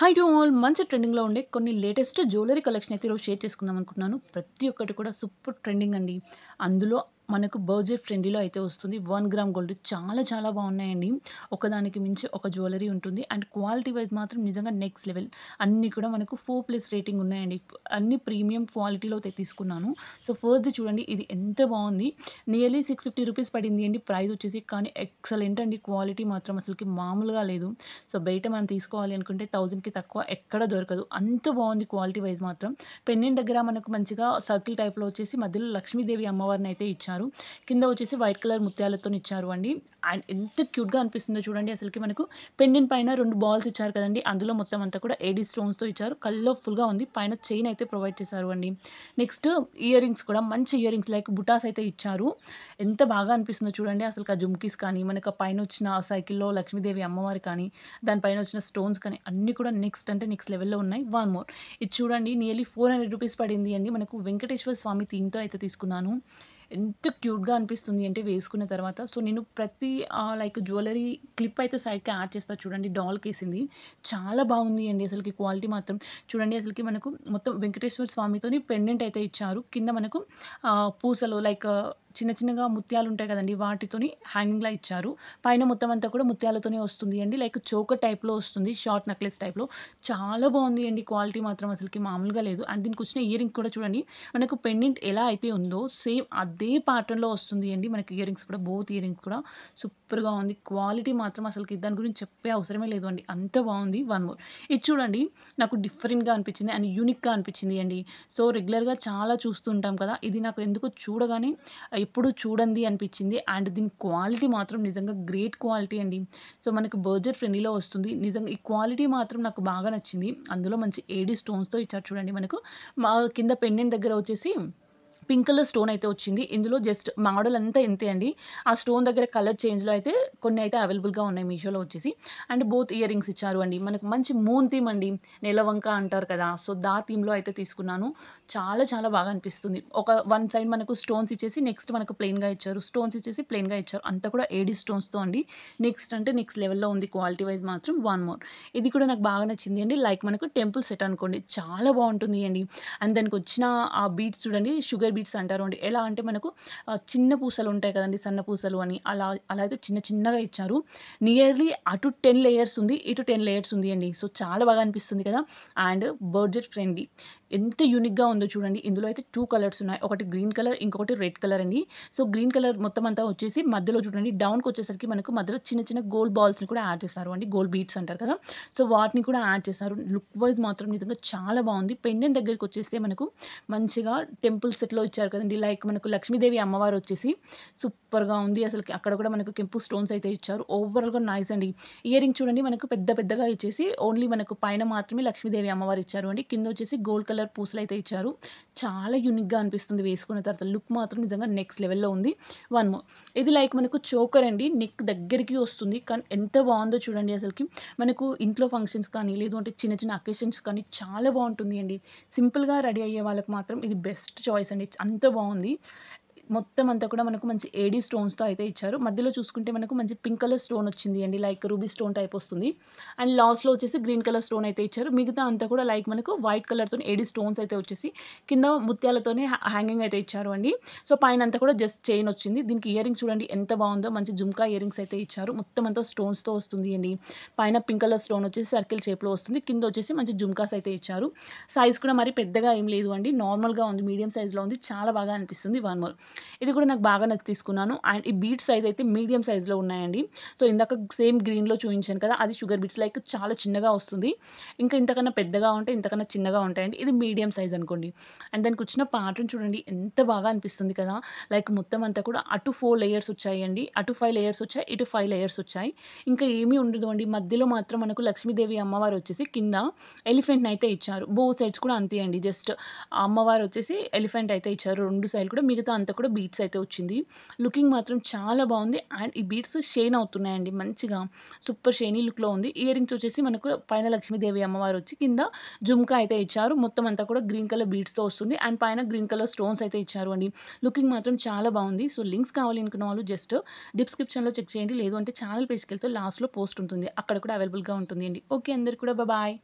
High to all మంచి ట్రెండింగ్‌లో ఉండే కొన్ని లేటెస్ట్ జ్యువెల్లరీ కలెక్షన్ అయితే ఈరోజు షేర్ చేసుకుందాం అనుకుంటున్నాను. ప్రతి ఒక్కటి కూడా సూపర్ ట్రెండింగ్ అండి. అందులో మనకు బడ్జెట్ ఫ్రెండ్లీలో అయితే వస్తుంది. 1 గ్రామ్ గోల్డ్ చాలా చాలా బాగున్నాయండి. ఒకదానికి మించి ఒక జ్యువెల్లరీ ఉంటుంది. అండ్ క్వాలిటీ వైస్ మాత్రం నిజంగా నెక్స్ట్ లెవెల్. అన్నీ కూడా మనకు 4+ రేటింగ్ ఉన్నాయండి. అన్ని ప్రీమియం క్వాలిటీలో అయితే తీసుకున్నాను. సో ఫస్ట్‌ది చూడండి, ఇది ఎంత బాగుంది. నియర్లీ 650 రూపీస్ పడింది అండి ప్రైస్ వచ్చేసి. కానీ ఎక్సలెంట్ అండి, క్వాలిటీ మాత్రం అసలుకి మామూలుగా లేదు. సో బయట మనం తీసుకోవాలి అనుకుంటే 1000కి తక్కువ ఎక్కడ దొరకదు. అంత బాగుంది క్వాలిటీ వైస్ మాత్రం. పెండెంట్ దగ్గర మనకు మంచిగా సర్కిల్ టైప్‌లో వచ్చేసి మధ్యలో లక్ష్మీదేవి అమ్మవారిని అయితే ఇచ్చారు. కింద వచ్చేసి వైట్ కలర్ ముత్యాలతోని ఇచ్చారు అండి. అండ్ ఎంత క్యూట్‌గా అనిపిస్తుందో చూడండి. అసలుకి మనకు పెండెంట్ పైన 2 బాల్స్ ఇచ్చారు కదండీ! అందులో మొత్తం అంతా కూడా ఏడీ స్టోన్స్‌తో ఇచ్చారు. కలర్‌ఫుల్‌గా ఉంది. పైన చైన్ అయితే ప్రొవైడ్ చేశారు అండి. నెక్స్ట్ ఇయర్ రింగ్స్ కూడా మంచి ఇయర్ రింగ్స్ లైక్ బుటాస్ అయితే ఇచ్చారు. ఎంత బాగా అనిపిస్తుందో చూడండి. అసలుకి ఆ జుమ్కీస్ కానీ, మనకు ఆ పైనొచ్చిన సైకిల్‌లో లక్ష్మీదేవి అమ్మవారు కానీ, దానిపైన వచ్చిన స్టోన్స్ కానీ అన్నీ కూడా నెక్స్ట్ అంటే నెక్స్ట్ లెవెల్‌లో ఉన్నాయి. వన్ మోర్, ఇది చూడండి, నియర్లీ 400 రూపీస్ పడింది అండి. మనకు వెంకటేశ్వర స్వామి థీమ్‌తో అయితే తీసుకున్నాను. ఎంత క్యూట్‌గా అనిపిస్తుంది అంటే వేసుకున్న తర్వాత. సో నేను ప్రతి లైక్ జ్యువెల్లరీ క్లిప్ అయితే సైడ్‌కి యాడ్ చేస్తా చూడండి. డాల్‌కేసింది. చాలా బాగుంది అండి అసలుకి క్వాలిటీ మాత్రం. చూడండి, అసలుకి మనకు మొత్తం వెంకటేశ్వర స్వామితోని పెండెంట్ అయితే ఇచ్చారు. కింద మనకు పూసలు లైక్ చిన్న చిన్నగా ముత్యాలు ఉంటాయి కదండీ! వాటితోని హ్యాంగింగ్‌లా ఇచ్చారు. పైన మొత్తం అంతా కూడా ముత్యాలతోనే వస్తుంది అండి. లైక్ చోకర్ టైప్‌లో వస్తుంది. షార్ట్ నెక్లెస్ టైప్‌లో. చాలా బాగుంది అండి. క్వాలిటీ మాత్రం అసలుకి మామూలుగా లేదు. అండ్ దీనికొచ్చిన ఇయర్ రింగ్ కూడా చూడండి. మనకు పెండెంట్ ఎలా అయితే ఉందో సేమ్ అదే ప్యాటర్న్‌లో వస్తుంది అండి. మనకి ఇయర్ రింగ్స్ కూడా, బోత్ ఇయర్ రింగ్స్ కూడా సూపర్‌గా ఉంది. క్వాలిటీ మాత్రం అసలుకి దాని గురించి చెప్పే అవసరమే లేదు అండి. అంత బాగుంది. వన్ మోర్, ఇది చూడండి, నాకు డిఫరెంట్‌గా అనిపించింది అండ్ యూనిక్‌గా అనిపించింది అండి. సో రెగ్యులర్‌గా చాలా చూస్తూ ఉంటాం కదా! ఇది నాకు ఎందుకో చూడగానే ఎప్పుడు చూడంది అనిపించింది. అండ్ దీని క్వాలిటీ మాత్రం నిజంగా గ్రేట్ క్వాలిటీ అండి. సో మనకు బడ్జెట్ ఫ్రెండ్లీలో వస్తుంది. నిజంగా ఈ క్వాలిటీ మాత్రం నాకు బాగా నచ్చింది. అందులో మంచి ఏడీ స్టోన్స్‌తో ఇచ్చారు చూడండి. మనకు మా కింద పెండెంట్ దగ్గర వచ్చేసి పింక్ కలర్ స్టోన్ అయితే వచ్చింది. ఇందులో జస్ట్ మోడల్ అంతా ఇంతే అండి. ఆ స్టోన్ దగ్గర కలర్ చేంజ్‌లో అయితే కొన్ని అయితే అవైలబుల్‌గా ఉన్నాయి మీషోలో వచ్చేసి. అండ్ బోత్ ఇయర్ రింగ్స్ ఇచ్చారు అండి. మనకు మంచి మూన్ థీమ్ అండి. నెలవంక అంటారు కదా! సో థీమ్‌లో అయితే తీసుకున్నాను. చాలా చాలా బాగా అనిపిస్తుంది. వన్ సైడ్ మనకు స్టోన్స్ ఇచ్చేసి నెక్స్ట్ మనకు ప్లెయిన్‌గా ఇచ్చారు. స్టోన్స్ ఇచ్చేసి ప్లెయిన్‌గా ఇచ్చారు. అంతా కూడా ఏడీ స్టోన్స్‌తో అండి. నెక్స్ట్ అంటే నెక్స్ట్ లెవెల్‌లో ఉంది క్వాలిటీ వైస్ మాత్రం. వన్ మోర్, ఇది కూడా నాకు బాగా నచ్చింది అండి. లైక్ మనకు టెంపుల్ సెట్ అనుకోండి. చాలా బాగుంటుంది అండి. అండ్ దానికొచ్చిన ఆ బీడ్స్ చూడండి, షుగర్ బీడ్స్ అంటారు అండి. ఎలా అంటే మనకు చిన్న పూసలు ఉంటాయి కదండీ! సన్న పూసలు అని అలా అలా అయితే చిన్న చిన్నగా ఇచ్చారు. నియర్లీ అటు 10 లేయర్స్ ఉంది. ఇటు 10 లేయర్స్ ఉంది అండి. సో చాలా బాగా అనిపిస్తుంది కదా! And budget friendly. ఎంత యూనిక్‌గా ఉందో చూడండి. ఇందులో అయితే 2 కలర్స్ ఉన్నాయి. ఒకటి గ్రీన్ కలర్, ఇంకొకటి రెడ్ కలర్ అండి. సో గ్రీన్ కలర్ మొత్తం అంతా వచ్చేసి మధ్యలో చూడండి, డౌన్‌కొచ్చేసరికి మనకు మధ్యలో చిన్న చిన్న గోల్డ్ బాల్స్‌ని కూడా యాడ్ చేశారు అండి. గోల్డ్ బీడ్స్ అంటారు కదా! సో వాటిని కూడా యాడ్ చేశారు. లుక్ వైస్ మాత్రం నిజంగా చాలా బాగుంది. పెండెంట్ దగ్గరికొచ్చేస్తే మనకు మంచిగా టెంపుల్ సెట్‌లో ఇచ్చారు కదండీ! లైక్ మనకు లక్ష్మీదేవి అమ్మవారు వచ్చేసి సూపర్‌గా ఉంది. అసలకి అక్కడ కూడా మనకు కెంపు స్టోన్స్ అయితే ఇచ్చారు. ఓవరాల్‌గా నైస్ అండి. ఇయర్ రింగ్ చూడండి, మనకు పెద్ద పెద్దగా ఇచ్చేసి ఓన్లీ మనకు పైన మాత్రమే లక్ష్మీదేవి అమ్మవారు ఇచ్చారు అండి. కింద వచ్చేసి గోల్డ్ కలర్ పూసలైతే ఇచ్చారు. చాలా యూనిక్‌గా అనిపిస్తుంది వేసుకున్న తర్వాత. లుక్ మాత్రం నిజంగా నెక్స్ట్ లెవెల్‌లో ఉంది. వన్ మోర్, ఇది లైక్ మనకు చోకర్ అండి. నెక్ దగ్గరికి వస్తుంది. కానీ ఎంత బాగుందో చూడండి అసలకి. మనకు ఇంట్లో ఫంక్షన్స్ కానీ, లేదు అంటే చిన్న చిన్న అకేషన్స్ కానీ చాలా బాగుంటుంది అండి. సింపుల్‌గా రెడీ అయ్యే వాళ్ళకి మాత్రం ఇది బెస్ట్ చాయిస్ అండి. అంత బాగుంది. మొత్తం అంతా కూడా మనకు మంచి ఏడీ స్టోన్స్‌తో అయితే ఇచ్చారు. మధ్యలో చూసుకుంటే మనకు మంచి పింక్ కలర్ స్టోన్ వచ్చింది అండి. లైక్ రూబీ స్టోన్ టైప్ వస్తుంది. అండ్ లాస్ట్‌లో వచ్చేసి గ్రీన్ కలర్ స్టోన్ అయితే ఇచ్చారు. మిగతా అంతా కూడా లైక్ మనకు వైట్ కలర్‌తోని ఏడీ స్టోన్స్ అయితే వచ్చేసి కింద ముత్యాలతోనే హ్యాంగింగ్ అయితే ఇచ్చారు అండి. సో పైనంతా కూడా జస్ట్ చైన్ వచ్చింది. దీనికి ఇయర్ రింగ్స్ చూడండి ఎంత బాగుందో. మంచి జుమ్కా ఇయర్ రింగ్స్ అయితే ఇచ్చారు. మొత్తం అంతా స్టోన్స్‌తో వస్తుంది అండి. పైన పింక్ కలర్ స్టోన్ వచ్చేసి సర్కిల్ షేప్‌లో వస్తుంది. కింద వచ్చేసి మంచి జుమ్కాస్ అయితే ఇచ్చారు. సైజ్ కూడా మరి పెద్దగా ఏం లేదు అండి. నార్మల్‌గా ఉంది. మీడియం సైజ్‌లో ఉంది. చాలా బాగా అనిపిస్తుంది. వన్ మోర్, ఇది కూడా నాకు బాగా తీసుకున్నాను. అండ్ ఈ బీడ్స్ సైజ్ అయితే మీడియం సైజ్‌లో ఉన్నాయండి. సో ఇందాక సేమ్ గ్రీన్‌లో చూయించాను కదా! అది షుగర్ బీడ్స్ లైక్ చాలా చిన్నగా వస్తుంది. ఇంకా ఇంతకన్నా పెద్దగా ఉంటాయి, ఇంతకన్నా చిన్నగా ఉంటాయండి. ఇది మీడియం సైజ్ అనుకోండి. అండ్ దానికొచ్చిన ప్యాటర్న్ చూడండి ఎంత బాగా అనిపిస్తుంది కదా! లైక్ మొత్తం అంతా కూడా అటు 4 లేయర్స్ వచ్చాయండి. అటు 5 లేయర్స్ వచ్చాయి. ఇటు 5 లేయర్స్ వచ్చాయి. ఇంకా ఏమీ ఉండదు అండి. మధ్యలో మాత్రం మనకు లక్ష్మీదేవి అమ్మవారు వచ్చేసి కింద ఎలిఫెంట్‌ని అయితే ఇచ్చారు. బోత్ సైడ్స్ కూడా అంతే అండి. జస్ట్ అమ్మవారు వచ్చేసి ఎలిఫెంట్ అయితే ఇచ్చారు. 2 సైడ్‌లు కూడా. మిగతా అంతా కూడా బీడ్స్ అయితే వచ్చింది. లుకింగ్ మాత్రం చాలా బాగుంది. అండ్ ఈ బీడ్స్ షైన్ అవుతున్నాయండి మంచిగా. సూపర్ షైనీ లుక్‌లో ఉంది. ఇయర్ రింగ్స్ వచ్చేసి మనకు పైన లక్ష్మీదేవి అమ్మవారు వచ్చి కింద జుమ్కా అయితే ఇచ్చారు. మొత్తం అంతా కూడా గ్రీన్ కలర్ బీడ్స్‌తో వస్తుంది. అండ్ పైన గ్రీన్ కలర్ స్టోన్స్ అయితే ఇచ్చారు అండి. లుకింగ్ మాత్రం చాలా బాగుంది. సో లింక్స్ కావాలి అనుకున్న వాళ్ళు జస్ట్ డిస్క్రిప్షన్‌లో చెక్ చేయండి. లేదు అంటే ఛానల్ పేజ్‌కెళ్తే లాస్ట్‌లో పోస్ట్ ఉంటుంది. అక్కడ కూడా అవైలబుల్‌గా ఉంటుంది అండి. ఓకే, అందరికి కూడా బాయ్.